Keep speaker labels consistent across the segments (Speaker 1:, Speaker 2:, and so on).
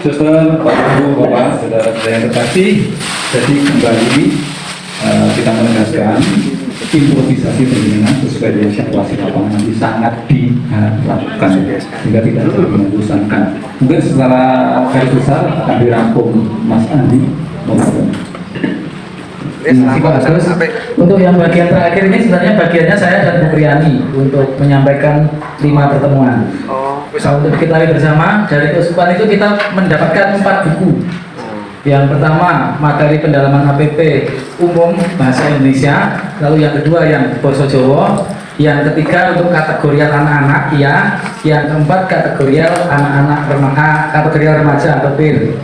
Speaker 1: Suster, Bapak Ibu, Bapak, Saudara saya yang terkasih, jadi kembali kita menegaskan improvisasi penjenengan sesuai dengan situasi lapangan nanti sangat dilakukan sehingga tidak terlalu membosankan. Mungkin secara garis besar akan dirangkum Mas Andi.
Speaker 2: Terima kasih Pak. Untuk yang bagian terakhir ini sebenarnya bagiannya saya dan Bu Priani untuk menyampaikan 5 pertemuan. Untuk kita bersama dari keuskupan itu kita mendapatkan 4 buku. Yang pertama materi pendalaman APP umum bahasa Indonesia, lalu yang kedua yang Basa Jawa, yang ketiga untuk kategorial anak-anak ya, yang keempat kategorial anak-anak kategorial remaja atau PIR.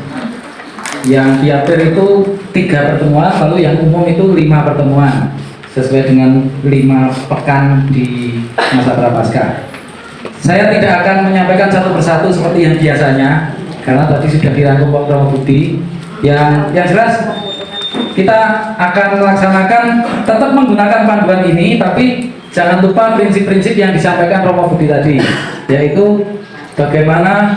Speaker 2: Yang diapir itu 3 pertemuan, lalu yang umum itu 5 pertemuan sesuai dengan 5 pekan di masa prapaskah. Saya tidak akan menyampaikan satu persatu seperti yang biasanya karena tadi sudah dirangkum Pak Romo Budi. Yang jelas kita akan melaksanakan tetap menggunakan panduan ini, tapi jangan lupa prinsip-prinsip yang disampaikan Romo Budi tadi, yaitu bagaimana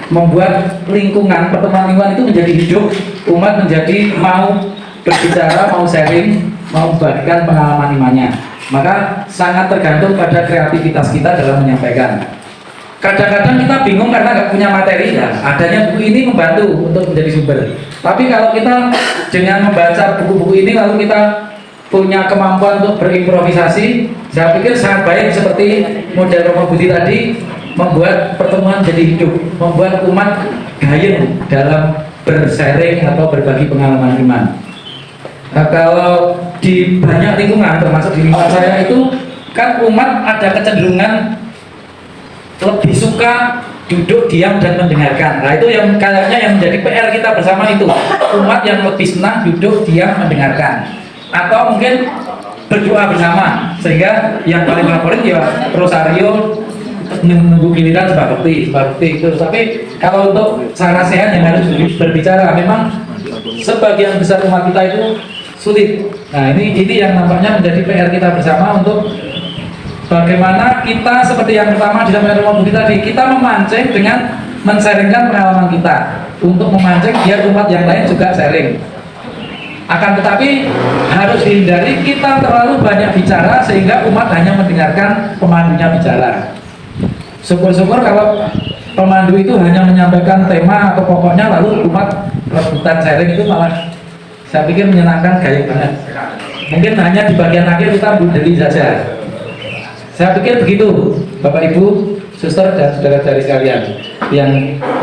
Speaker 2: membuat lingkungan pertemuan lingkungan itu menjadi hidup, umat menjadi mau berbicara, mau sharing, mau membagikan pengalaman imannya. Maka sangat tergantung pada kreativitas kita dalam menyampaikan. Kadang-kadang kita bingung karena nggak punya materi ya. Adanya buku ini membantu untuk menjadi sumber. Tapi kalau kita dengan membaca buku-buku ini lalu kita punya kemampuan untuk berimprovisasi, saya pikir sangat baik seperti model Romo Budi tadi, membuat pertemuan jadi hidup, membuat umat gayeng dalam bersharing atau berbagi pengalaman iman. Nah, kalau di banyak lingkungan, termasuk di lingkungan saya itu, kan umat ada kecenderungan lebih suka duduk diam dan mendengarkan. Nah itu yang kayaknya yang menjadi PR kita bersama itu, umat yang lebih senang duduk diam mendengarkan, atau mungkin berdoa bersama, sehingga yang paling favorit ya rosario, menunggu giliran sebab bukti itu. Tapi kalau untuk cara sehat yang harus berbicara, memang sebagian besar umat kita itu sulit. Nah ini yang nampaknya menjadi PR kita bersama untuk bagaimana kita seperti yang pertama disampaikan Romo Budi tadi, kita memancing dengan men-sharingkan pengalaman kita untuk memancing biar umat yang lain juga sharing. Akan tetapi harus dihindari kita terlalu banyak bicara sehingga umat hanya mendengarkan pemandunya bicara. Syukur-syukur kalau pemandu itu hanya menyampaikan tema atau pokoknya lalu umat rebutan sharing, itu malah saya pikir menyenangkan, gaya banget. Mungkin hanya di bagian akhir kita budeli saja. Saya pikir begitu Bapak Ibu, Suster dan saudara-saudari sekalian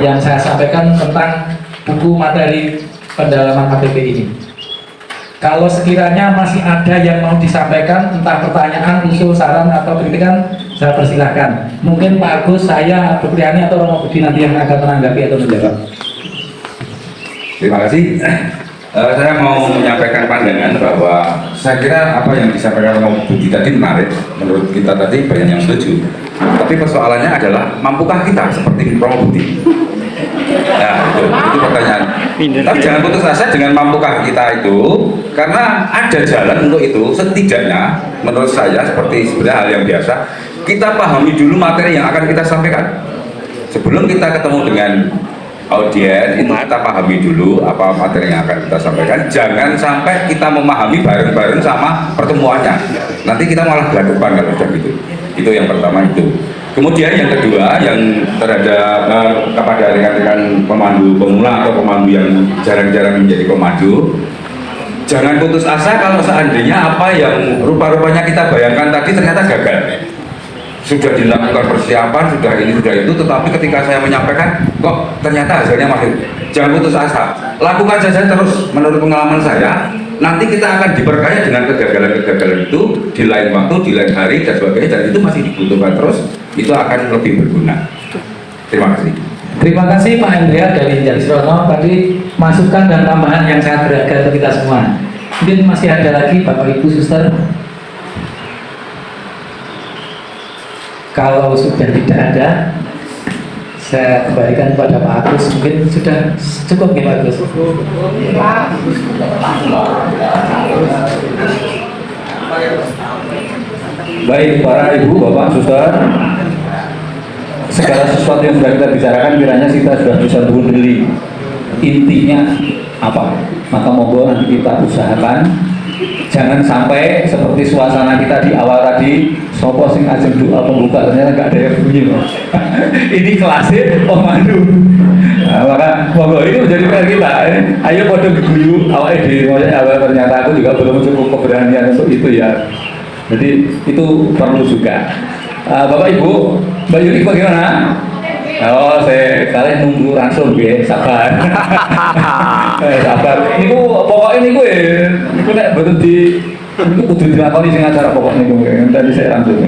Speaker 2: yang saya sampaikan tentang buku materi pendalaman APP ini. Kalau sekiranya masih ada yang mau disampaikan, entah pertanyaan, usul, saran, atau kritikan, saya persilahkan. Mungkin Pak Agus, saya, Bu Priani, atau Romo Budi nanti yang akan menanggapi atau menjawab.
Speaker 1: Terima kasih. Saya mau menyampaikan pandangan bahwa saya kira apa yang disampaikan Romo Budi tadi menarik. Menurut kita tadi banyak yang setuju. Tapi persoalannya adalah mampukah kita seperti Romo Budi? Nah, itu pertanyaan. Tapi jangan putus asa dengan mampukah kita itu, karena ada jalan untuk itu. Setidaknya menurut saya seperti sebenarnya hal yang biasa, kita pahami dulu materi yang akan kita sampaikan sebelum kita ketemu dengan audiens. Itu kita pahami dulu apa materi yang akan kita sampaikan. Jangan sampai kita memahami bareng-bareng sama pertemuannya, nanti kita malah berlakukan kalau sudah gitu. Itu yang pertama itu. Kemudian yang kedua, yang terhadap kepada rekan-rekan pemandu pemula atau pemandu yang jarang-jarang menjadi pemandu, jangan putus asa kalau seandainya apa yang rupa-rupanya kita bayangkan tadi ternyata gagal. Sudah dilakukan persiapan, sudah ini, sudah itu, tetapi ketika saya menyampaikan kok ternyata hasilnya masih. Jangan putus asa, lakukan saja terus. Menurut pengalaman saya, nanti kita akan diperkaya dengan kegagalan-kegagalan itu di lain waktu, di lain hari dan sebagainya, dan itu masih dibutuhkan terus. Itu akan lebih berguna. Terima kasih.
Speaker 2: Terima kasih Pak Andrea dari Jalisrono, tadi masukan dan tambahan yang sangat berharga untuk kita semua. Mungkin masih ada lagi Bapak Ibu Suster. Kalau sudah tidak ada, saya kembalikan kepada Pak Agus. Mungkin sudah cukup ya Pak Agus.
Speaker 1: Baik para ibu, bapak, suster,
Speaker 3: segala sesuatu yang sudah kita bicarakan kiranya kita sudah bisa berdiri intinya apa, maka monggo nanti kita usahakan jangan sampai seperti suasana kita di awal tadi, sopo sing ajeng doa pembuka ternyata nggak ada yang bunyi ini kelasnya pemandu. Nah, maka monggo ini menjadi PR kita, ayo pada guyu awal ide, ternyata aku juga belum cukup keberanian untuk itu ya, jadi itu perlu juga. Bapak Ibu, Mbak Yuni bagaimana? Oh, saya kalian nunggu langsung ya, sabar. Sabar. Niku pokoknya niku nek betul di niku kudu dilakoni sing acara pokoknya niku. Tadi saya langsung.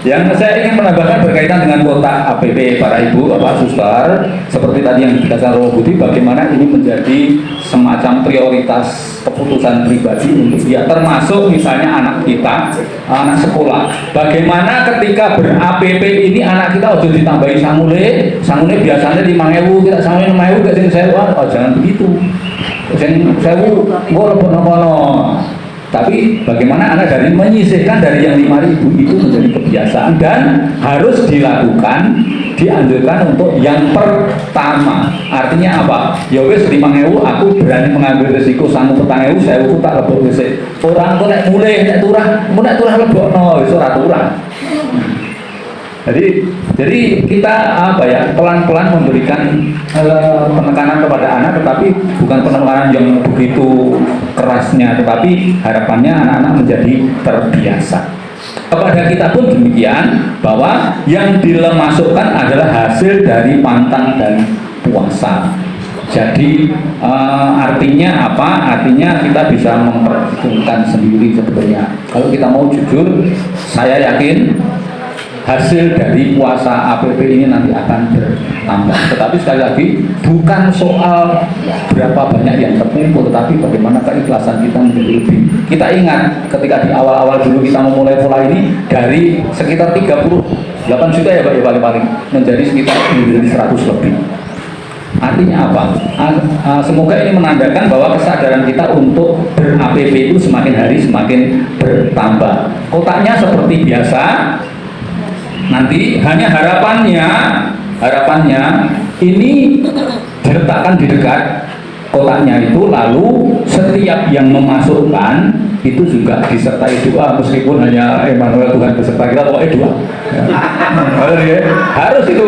Speaker 3: Yang saya ingin menambahkan berkaitan dengan kotak APP para ibu, bapak, suster, seperti tadi yang dikatakan Romo Budi, bagaimana ini menjadi semacam prioritas keputusan pribadi untuk dia, termasuk misalnya anak kita, anak sekolah. Bagaimana ketika ber-APP ini anak kita harus ditambahi sangune biasanya 5.000, kita sangune 6.000, gak sing sewa, oh jangan begitu. Sing sewu, gua lebono-bono. Tapi bagaimana Anda dari menyisihkan dari yang 5.000 itu menjadi kebiasaan dan harus dilakukan, dianjurkan untuk yang pertama. Artinya apa? Ya wis 5.000 aku berani mengambil risiko sanggup 4.000 saya tak lebok wis. Orang kok nek mulai nek turah lebokno wis ora turah. Jadi kita apa ya, pelan-pelan memberikan penekanan kepada anak, tetapi bukan penekanan yang begitu kerasnya, tetapi harapannya anak-anak menjadi terbiasa. Kepada kita pun demikian, bahwa yang dimasukkan adalah hasil dari pantang dan puasa. Jadi artinya apa? Artinya kita bisa memperhitungkan sendiri sebetulnya. Kalau kita mau jujur, saya yakin hasil dari puasa APP ini nanti akan bertambah. Tetapi sekali lagi bukan soal berapa banyak yang terkumpul, tetapi bagaimana keikhlasan kita menjadi lebih. Kita ingat ketika di awal-awal dulu kita memulai pola ini dari sekitar 38 juta ya Pak ya paling-paling menjadi sekitar 100 lebih. Artinya apa? Semoga ini menandakan bahwa kesadaran kita untuk ber-APP itu semakin hari semakin bertambah. Kotaknya seperti biasa. Nanti hanya harapannya ini diletakkan di dekat kotaknya itu, lalu setiap yang memasukkan itu juga disertai doa, meskipun hanya Emmanuel Tuhan beserta kita, pokoknya doa ya. Harus itu.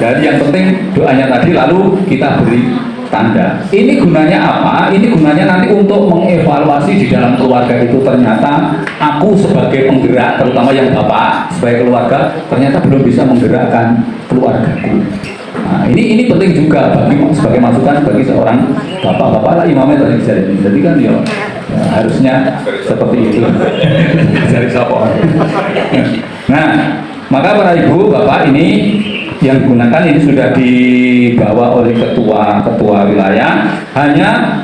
Speaker 3: Jadi yang penting doanya tadi, lalu kita beri tanda. Ini gunanya apa? Ini gunanya nanti untuk mengevaluasi di dalam keluarga itu, ternyata aku sebagai penggerak, terutama yang bapak sebagai keluarga, ternyata belum bisa menggerakkan keluargaku. Nah, ini penting juga bagi sebagai masukan bagi seorang bapak-bapak lah, imamnya tadi jadi kan ya, harusnya seperti itu. Dari siapa? Nah, maka para ibu bapak ini yang digunakan ini sudah dibawa oleh ketua wilayah, hanya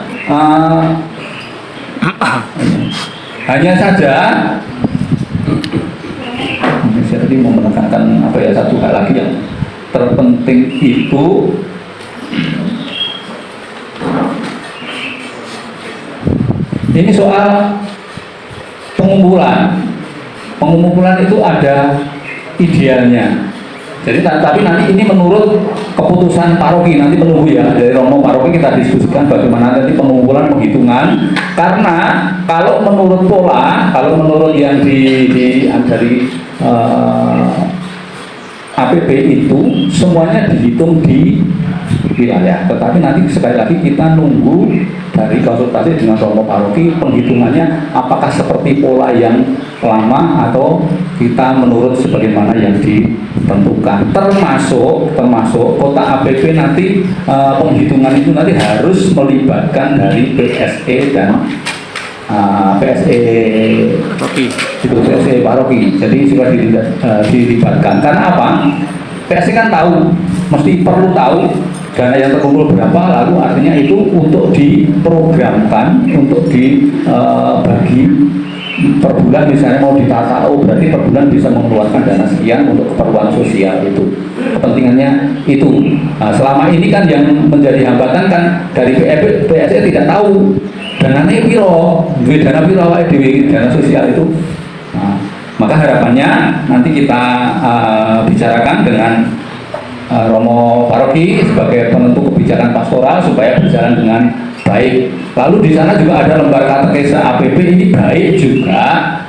Speaker 3: saja saya tadi mau menekankan apa ya, satu hal lagi yang terpenting itu ini soal pengumpulan itu ada idealnya. Jadi tapi nanti ini menurut keputusan paroki, nanti menunggu ya dari romo paroki kita diskusikan bagaimana nanti pengumpulan penghitungan, karena kalau menurut pola, kalau menurut yang dari APP itu semuanya dihitung di wilayah, tetapi nanti sekali lagi kita nunggu dari konsultasi dengan romo paroki penghitungannya apakah seperti pola yang lama atau kita menurut sebagaimana yang ditentukan, termasuk kota APP nanti penghitungan itu nanti harus melibatkan dari PSE dan PSE paroki. Jadi sudah dilibatkan. Karena apa? PSE kan tahu, mesti perlu tahu dana yang terkumpul berapa, lalu artinya itu untuk diprogramkan, untuk dibagi per bulan, misalnya mau ditata, berarti per bulan bisa mengeluarkan dana sekian untuk keperluan sosial itu. Kepentingannya itu. Nah, selama ini kan yang menjadi hambatan kan dari PSE tidak tahu dananya piro, dana piro, dana sosial itu. Nah, Maka harapannya nanti kita bicarakan dengan Romo Paroki sebagai penentu kebijakan pastoral supaya berjalan dengan baik. Lalu di sana juga ada lembar katekese APP, ini baik juga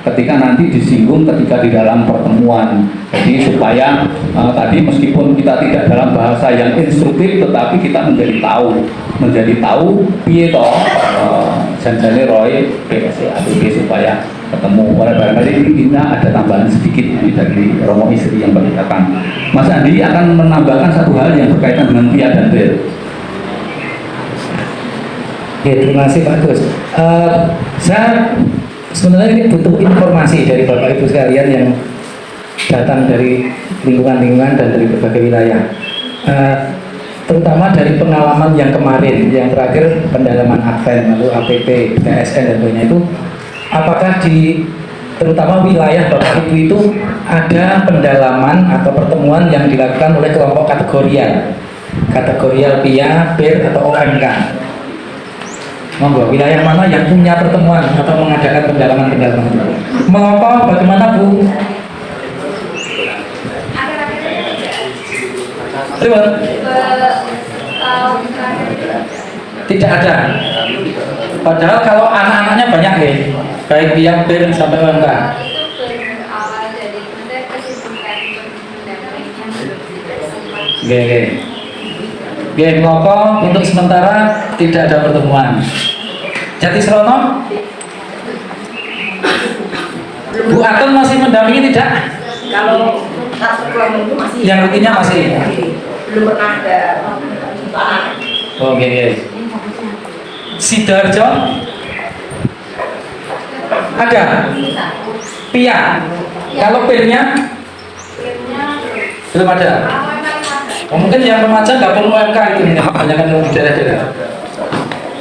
Speaker 3: ketika nanti disinggung ketika di dalam pertemuan. Jadi supaya tadi meskipun kita tidak dalam bahasa yang instruktif, tetapi kita menjadi tahu piye toh janjane Roy PSC APP supaya ketemu. Oleh barangkali kita ada tambahan sedikit ini dari Romo Istri yang berkaitan. Mas Andi akan menambahkan satu hal yang berkaitan dengan Pia dan Ber.
Speaker 2: Ya, terima kasih Pak Gus. Saya sebenarnya ini butuh informasi dari Bapak Ibu sekalian yang datang dari lingkungan-lingkungan dan dari berbagai wilayah. Terutama dari pengalaman yang kemarin, yang terakhir pendalaman Advent, lalu APP, PSN dan lainnya itu, apakah di terutama wilayah Bapak Ibu itu ada pendalaman atau pertemuan yang dilakukan oleh kelompok kategorial PIA, BIR atau OMK? Monggo, wilayah mana yang punya pertemuan atau mengadakan pendalaman-pendalaman itu? Mengapa, bagaimana Bu? Tidak ada. Padahal kalau anak-anaknya banyak ya, baik yang BIR sampai OMK. Oke, mengapa untuk sementara tidak ada pertemuan? Jati Serono? Bu Atun masih mendampingi tidak?
Speaker 4: Kalau satu kelompok itu masih
Speaker 2: Yang rutinnya masih?
Speaker 4: belum pernah ada perjumpaan.
Speaker 2: Oke. Sidoarjo? Ada? Pia? Kalau PIR-nya? Belum ada? Oh, mungkin yang remaja nggak perlu OMK itu nih, kebanyakan di daerah-daerah.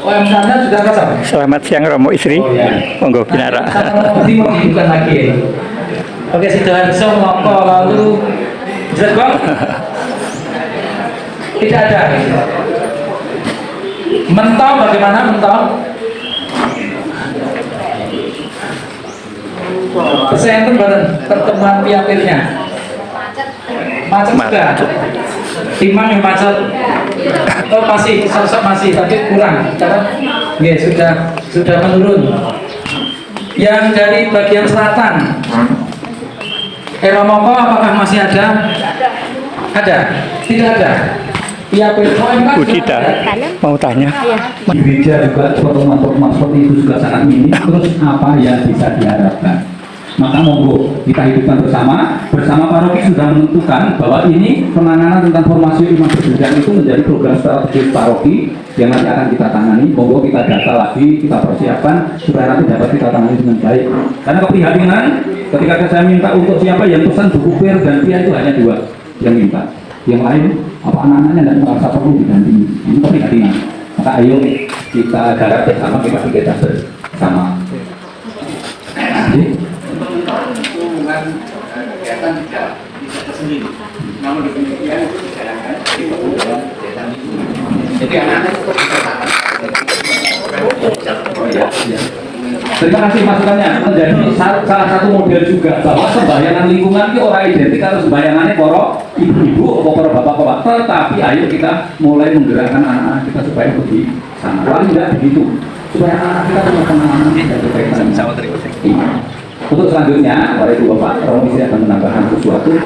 Speaker 2: OMK-nya sudah kosong?
Speaker 5: Selamat siang Romo Istri.
Speaker 2: Oh, ya.
Speaker 5: Monggo Pinara.
Speaker 2: Nanti mau dibuka lagi. Oke, Sidoarjo, Moko, lalu Jergong? Tidak ada. Mentau bagaimana Mentau? Saya itu pertemuan piapirnya. Macet juga. Timang yang macet. Oh masih, sosok masih, tapi kurang. Karena ya, sudah menurun. Yang dari bagian selatan, Eromoko apakah masih ada? Ada? Tidak ada. Piapir OMK
Speaker 5: Bu Dita mau tanya.
Speaker 3: Di gereja juga pertemuan-pertemuan seperti itu juga sangat minim. Terus apa yang bisa diharapkan? Maka monggo kita hidupkan bersama paroki sudah menentukan bahwa ini penanganan tentang formasi iman berjenjang itu menjadi program strategis paroki yang nanti akan kita tangani. Monggo kita data lagi, kita persiapkan supaya nanti dapat kita tangani dengan baik. Karena keprihatinan ketika saya minta untuk siapa yang pesan buku PIR dan PIA itu hanya 2 yang minta. Yang lain apa anak-anaknya tidak merasa perlu didampingi. Ini keprihatinan. Maka ayo kita garap bersama, kita pikirkan bersama. Kegiatan tidak bisa tersendiri, namun demikian itu dijalankan di perkumpulan kegiatan itu. Jadi anak-anak terima kasih masukannya, menjadi salah satu model juga bahwa pembayangan lingkungan itu orang identik atau pembayangannya para ibu-ibu atau para bapak-bapak, tetapi ayo kita mulai menggerakkan anak-anak kita supaya lebih sana. Paling tidak begitu, supaya anak-anak kita punya pengalaman dan berkaitan. Untuk selanjutnya, para ibu bapak, Romo Istri akan menambahkan sesuatu.